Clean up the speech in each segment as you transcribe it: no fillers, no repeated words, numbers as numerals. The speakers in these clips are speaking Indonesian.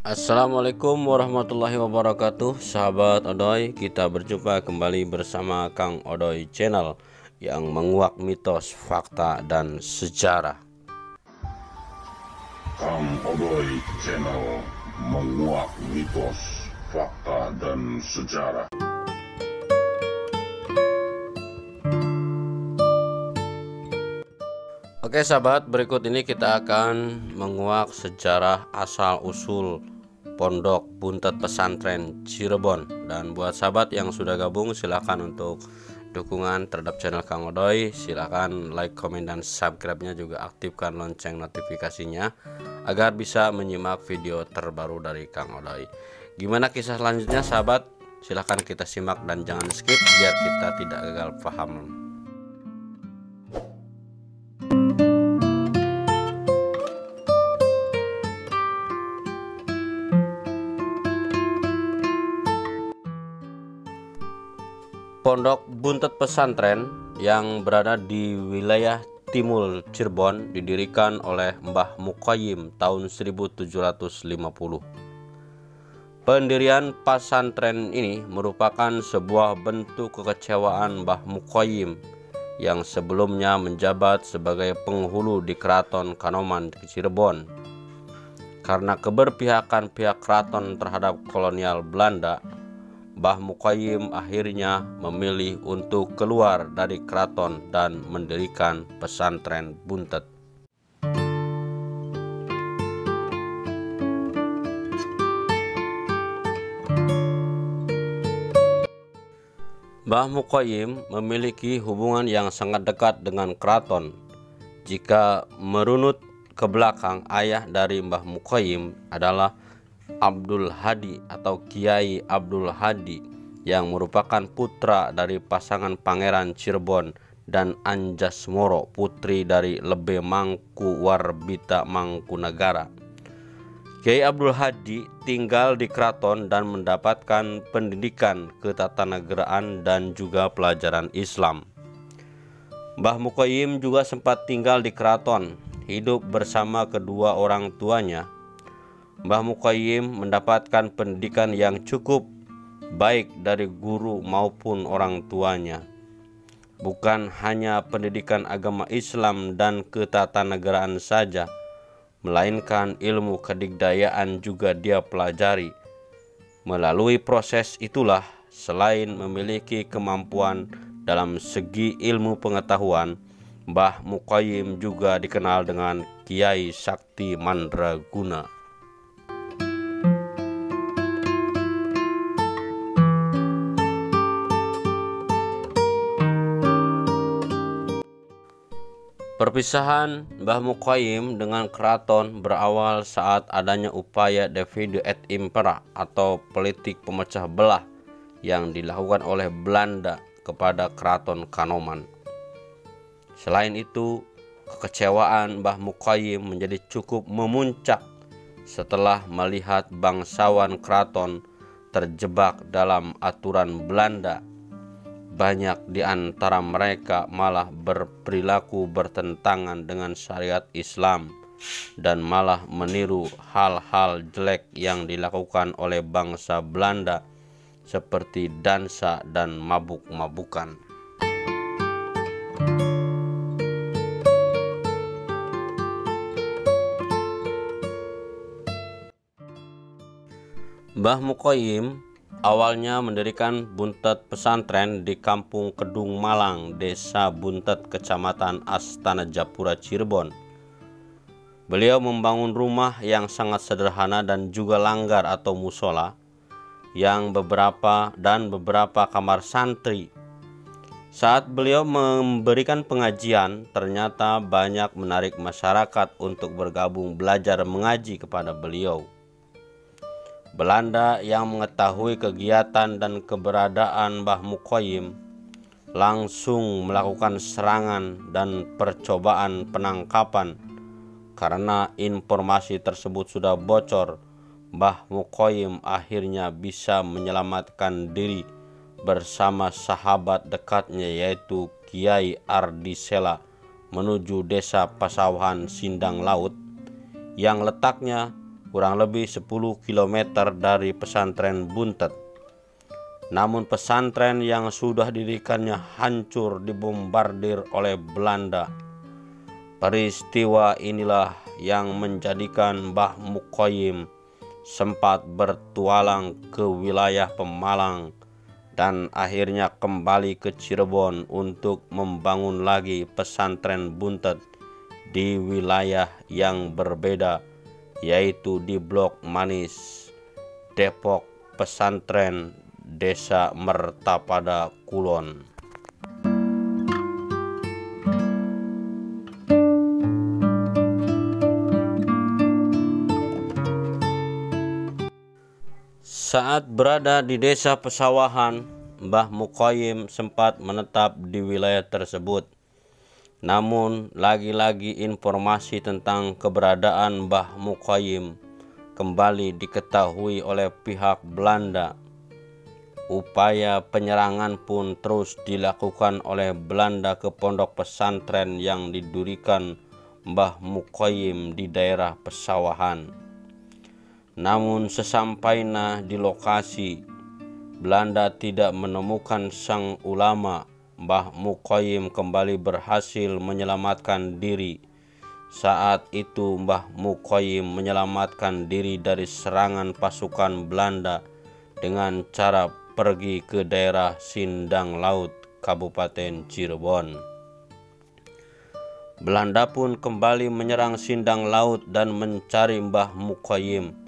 Assalamualaikum warahmatullahi wabarakatuh. Sahabat Odoy, kita berjumpa kembali bersama Kang Odoy Channel yang menguak mitos, fakta, dan sejarah. Kang Odoy Channel menguak mitos, fakta, dan sejarah. Oke sahabat, berikut ini kita akan menguak sejarah asal-usul Pondok Buntet Pesantren Cirebon. Dan buat sahabat yang sudah gabung, silakan untuk dukungan terhadap channel Kang Odoy. Silakan like, komen, dan subscribe-nya, juga aktifkan lonceng notifikasinya agar bisa menyimak video terbaru dari Kang Odoy. Gimana kisah selanjutnya sahabat? Silahkan kita simak dan jangan skip biar kita tidak gagal paham. Pondok Buntet Pesantren yang berada di wilayah Timur Cirebon didirikan oleh Mbah Muqayyim tahun 1750. Pendirian pesantren ini merupakan sebuah bentuk kekecewaan Mbah Muqayyim yang sebelumnya menjabat sebagai penghulu di Keraton Kanoman di Cirebon. Karena keberpihakan pihak keraton terhadap kolonial Belanda, Mbah Muqayyim akhirnya memilih untuk keluar dari keraton dan mendirikan pesantren Buntet. Mbah Muqayyim memiliki hubungan yang sangat dekat dengan keraton. Jika merunut ke belakang, ayah dari Mbah Muqayyim adalah Abdul Hadi atau Kiai Abdul Hadi yang merupakan putra dari pasangan Pangeran Cirebon dan Anjasmoro, putri dari Lebe Mangku Warbita Mangkunagara. Kiai Abdul Hadi tinggal di keraton dan mendapatkan pendidikan ketatanegaraan dan juga pelajaran Islam. Mbah Muqayyim juga sempat tinggal di keraton, hidup bersama kedua orang tuanya. Mbah Muqayyim mendapatkan pendidikan yang cukup baik dari guru maupun orang tuanya. Bukan hanya pendidikan agama Islam dan ketatanegaraan saja, melainkan ilmu kedikdayaan juga dia pelajari. Melalui proses itulah, selain memiliki kemampuan dalam segi ilmu pengetahuan, Mbah Muqayyim juga dikenal dengan Kiai Sakti Mandraguna. Perpisahan Mbah Muqayyim dengan keraton berawal saat adanya upaya divide et impera atau politik pemecah belah yang dilakukan oleh Belanda kepada keraton Kanoman. Selain itu, kekecewaan Mbah Muqayyim menjadi cukup memuncak setelah melihat bangsawan keraton terjebak dalam aturan Belanda. Banyak di antara mereka malah berperilaku bertentangan dengan syariat Islam dan malah meniru hal-hal jelek yang dilakukan oleh bangsa Belanda seperti dansa dan mabuk-mabukan. Mbah Muqayyim awalnya mendirikan Buntet Pesantren di Kampung Kedung Malang, Desa Buntet, Kecamatan Astana Japura, Cirebon. Beliau membangun rumah yang sangat sederhana dan juga langgar atau musola yang beberapa kamar santri. Saat beliau memberikan pengajian, ternyata banyak menarik masyarakat untuk bergabung belajar mengaji kepada beliau. Belanda yang mengetahui kegiatan dan keberadaan Mbah Muqayyim langsung melakukan serangan dan percobaan penangkapan. Karena informasi tersebut sudah bocor, Mbah Muqayyim akhirnya bisa menyelamatkan diri bersama sahabat dekatnya yaitu Kiai Ardisela menuju desa Pasawahan Sindang Laut yang letaknya kurang lebih 10 km dari pesantren Buntet. Namun pesantren yang sudah didirikannya hancur dibombardir oleh Belanda. Peristiwa inilah yang menjadikan Mbah Mukhoyim sempat bertualang ke wilayah Pemalang dan akhirnya kembali ke Cirebon untuk membangun lagi pesantren Buntet di wilayah yang berbeda, yaitu di Blok Manis, Depok, pesantren Desa Mertapada Kulon. Saat berada di desa pesawahan, Mbah Mukhoyim sempat menetap di wilayah tersebut. Namun, lagi-lagi informasi tentang keberadaan Mbah Mukhoyim kembali diketahui oleh pihak Belanda. Upaya penyerangan pun terus dilakukan oleh Belanda ke pondok pesantren yang didirikan Mbah Mukhoyim di daerah pesawahan. Namun sesampainya di lokasi, Belanda tidak menemukan sang ulama. Mbah Mukhoyim kembali berhasil menyelamatkan diri. Saat itu Mbah Mukhoyim menyelamatkan diri dari serangan pasukan Belanda dengan cara pergi ke daerah Sindang Laut, Kabupaten Cirebon. Belanda pun kembali menyerang Sindang Laut dan mencari Mbah Mukhoyim.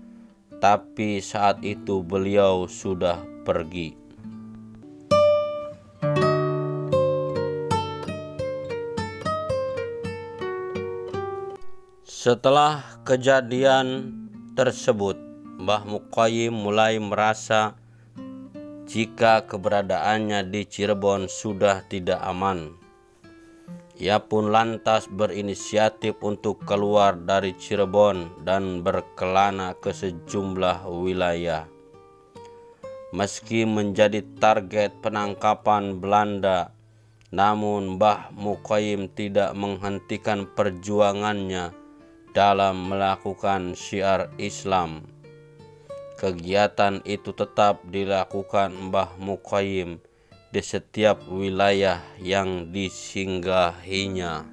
Tapi saat itu beliau sudah pergi. Setelah kejadian tersebut, Mbah Mukhoyim mulai merasa jika keberadaannya di Cirebon sudah tidak aman. Ia pun lantas berinisiatif untuk keluar dari Cirebon dan berkelana ke sejumlah wilayah. Meski menjadi target penangkapan Belanda, namun Mbah Mukhoyim tidak menghentikan perjuangannya dalam melakukan syiar Islam. Kegiatan itu tetap dilakukan Mbah Mukhoyim di setiap wilayah yang disinggahinya.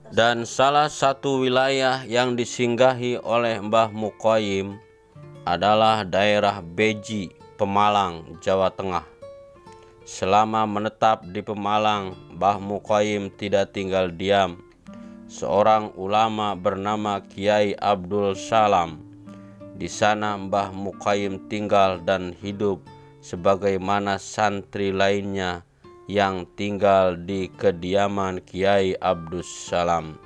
Dan salah satu wilayah yang disinggahi oleh Mbah Mukhoyim adalah daerah Beji, Pemalang, Jawa Tengah. Selama menetap di Pemalang, Mbah Mukhoyim tidak tinggal diam. Seorang ulama bernama Kiai Abdul Salam. Di sana Mbah Mukhoyim tinggal dan hidup sebagaimana santri lainnya yang tinggal di kediaman Kiai Abdul Salam.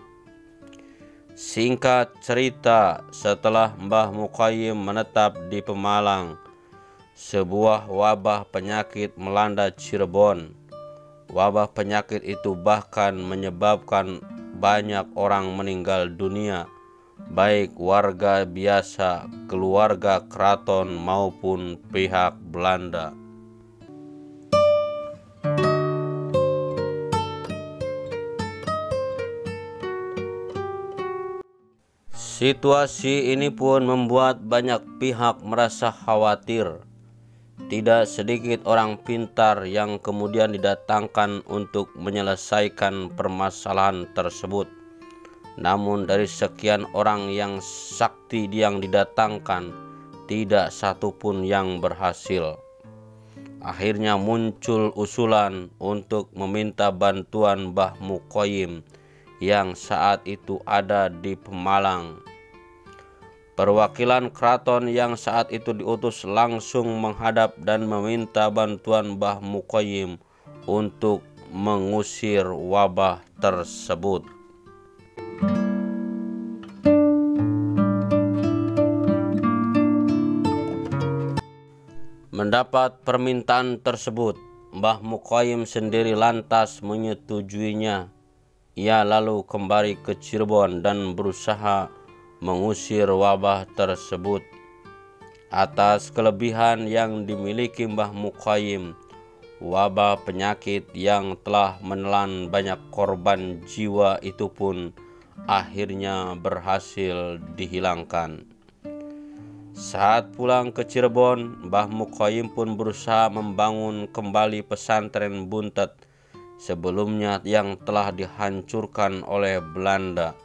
Singkat cerita, setelah Mbah Mukhoyim menetap di Pemalang, sebuah wabah penyakit melanda Cirebon. Wabah penyakit itu bahkan menyebabkan banyak orang meninggal dunia, baik warga biasa, keluarga keraton maupun pihak Belanda. Situasi ini pun membuat banyak pihak merasa khawatir. Tidak sedikit orang pintar yang kemudian didatangkan untuk menyelesaikan permasalahan tersebut. Namun dari sekian orang yang sakti yang didatangkan, tidak satupun yang berhasil. Akhirnya muncul usulan untuk meminta bantuan Mbah Mukhoyim yang saat itu ada di Pemalang. Perwakilan keraton yang saat itu diutus langsung menghadap dan meminta bantuan Mbah Mukhoyim untuk mengusir wabah tersebut. Mendapat permintaan tersebut, Mbah Mukhoyim sendiri lantas menyetujuinya. Ia lalu kembali ke Cirebon dan berusaha mengusir wabah tersebut. Atas kelebihan yang dimiliki Mbah Mukhoyim, wabah penyakit yang telah menelan banyak korban jiwa itu pun akhirnya berhasil dihilangkan. Saat pulang ke Cirebon, Mbah Mukoyim pun berusaha membangun kembali pesantren Buntet sebelumnya yang telah dihancurkan oleh Belanda.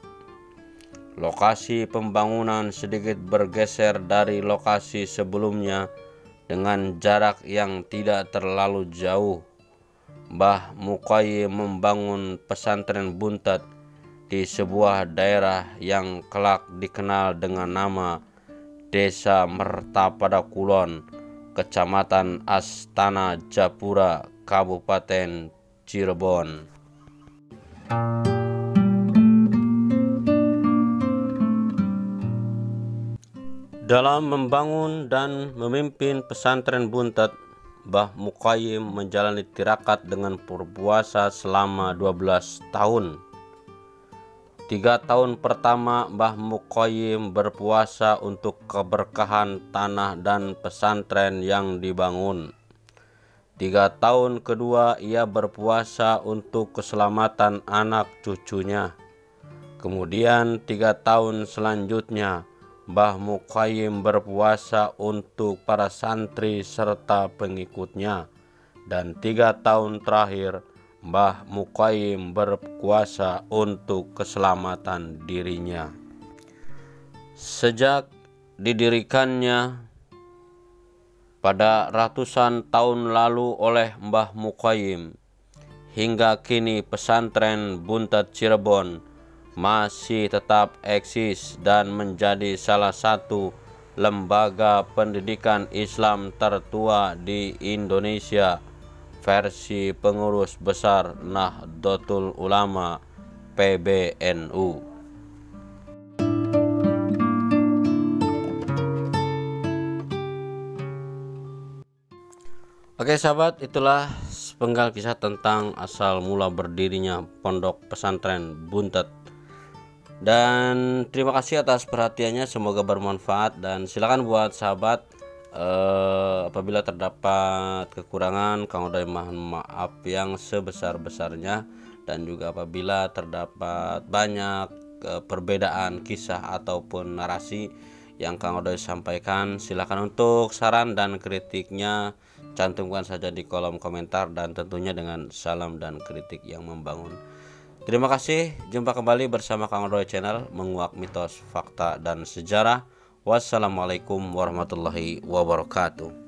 Lokasi pembangunan sedikit bergeser dari lokasi sebelumnya dengan jarak yang tidak terlalu jauh. Mbah Mukoyim membangun pesantren Buntet di sebuah daerah yang kelak dikenal dengan nama Desa Mertapada Kulon, Kecamatan Astana Japura, Kabupaten Cirebon. Dalam membangun dan memimpin pesantren Buntet, Mbah Mukoyim menjalani tirakat dengan berpuasa selama 12 tahun. 3 tahun pertama Mbah Mukoyim berpuasa untuk keberkahan tanah dan pesantren yang dibangun. 3 tahun kedua ia berpuasa untuk keselamatan anak cucunya. Kemudian 3 tahun selanjutnya Mbah Mukoyim berpuasa untuk para santri serta pengikutnya. Dan 3 tahun terakhir Mbah Mukoyim berpuasa untuk keselamatan dirinya. Sejak didirikannya pada ratusan tahun lalu oleh Mbah Mukoyim, hingga kini pesantren Buntet Cirebon masih tetap eksis dan menjadi salah satu lembaga pendidikan Islam tertua di Indonesia versi pengurus besar Nahdlatul Ulama PBNU. Oke sahabat, itulah sepenggal kisah tentang asal mula berdirinya Pondok Pesantren Buntet. Dan terima kasih atas perhatiannya, semoga bermanfaat. Dan silakan buat sahabat, apabila terdapat kekurangan, Kang Odoy mohon maaf yang sebesar-besarnya. Dan juga apabila terdapat banyak perbedaan kisah ataupun narasi yang Kang Odoy sampaikan, silakan untuk saran dan kritiknya cantumkan saja di kolom komentar, dan tentunya dengan salam dan kritik yang membangun. Terima kasih, jumpa kembali bersama Kang Odoy Channel, menguak mitos, fakta, dan sejarah. Wassalamualaikum warahmatullahi wabarakatuh.